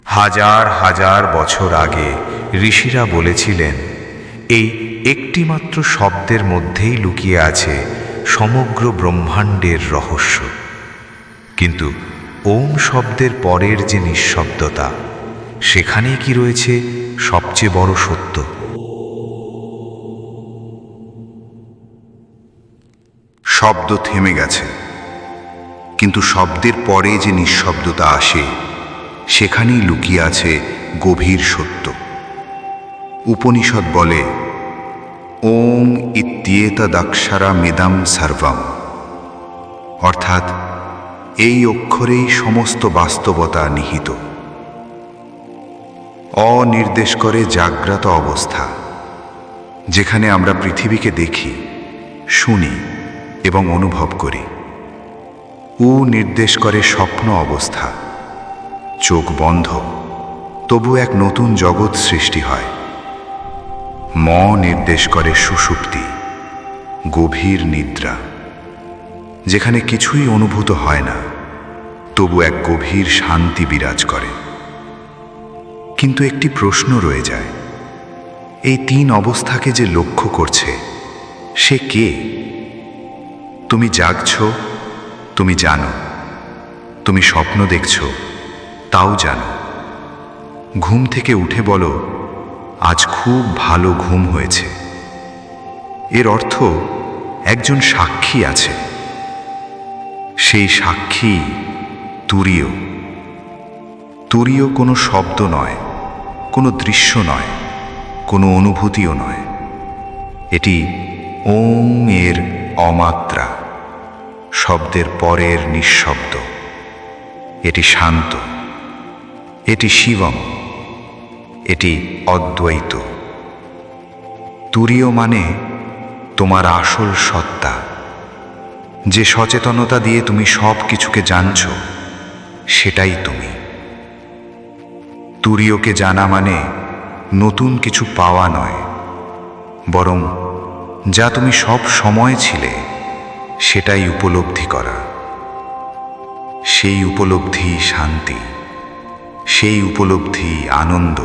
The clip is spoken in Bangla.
হাজার হাজার বছর আগে ঋষিরা বলেছিলেন, এই একটিমাত্র শব্দের মধ্যেই লুকিয়ে আছে সমগ্র ব্রহ্মাণ্ডের রহস্য। কিন্তু ওম শব্দের পরের যে নিঃশব্দতা, সেখানেই কি রয়েছে সবচেয়ে বড় সত্য। শব্দ থেমে গেছে, কিন্তু শব্দের পরে যে নিঃশব্দতা আসে, সেখানেই লুকিয়ে আছে গভীর সত্য। উপনিষদ বলে, ওম ইত্যেতদক্ষরা মিদং সর্বম, অর্থাৎ এই অক্ষরেই সমস্ত বাস্তবতা নিহিত। অনির্দেশ করে জাগ্রত অবস্থা, যেখানে আমরা পৃথিবীকে দেখি, শুনি এবং অনুভব করি। উ নির্দেশ করে স্বপ্ন অবস্থা, চোখ বন্ধ তবু এক নতুন জগৎ সৃষ্টি হয়। ম নির্দেশ করে সুষুপ্তি, গভীর নিদ্রা, যেখানে কিছুই অনুভূত হয় না, তবু এক গভীর শান্তি বিরাজ করে। কিন্তু একটি প্রশ্ন রয়ে যায়, এই তিন অবস্থাকে যে লক্ষ্য করছে, সে কে? তুমি জাগছ, তুমি জানো। তুমি স্বপ্ন দেখছ, তাও জানো। ঘুম থেকে উঠে বলো, আজ খুব ভালো ঘুম হয়েছে। এর অর্থ একজন সাক্ষী আছে। সেই সাক্ষী তুরীয়। তুরীয় কোনো শব্দ নয়, কোনো দৃশ্য নয়, কোনো অনুভূতিও নয়। এটি ওম এর অমাত্রা, শব্দের পরের নিঃশব্দ। এটি শান্ত, এটি শিবম, এটি অদ্বৈত। তুরীয় মানে তোমার আসল সত্তা, যে সচেতনতা দিয়ে তুমি সব কিছুকে জানছ, সেটাই তুমি। তুরীয়কে জানা মানে নতুন কিছু পাওয়া নয়, বরং যা তুমি সব সময় ছিলে, সেটাই উপলব্ধি করা। সেই উপলব্ধি শান্তি, সেই উপলব্ধি আনন্দ।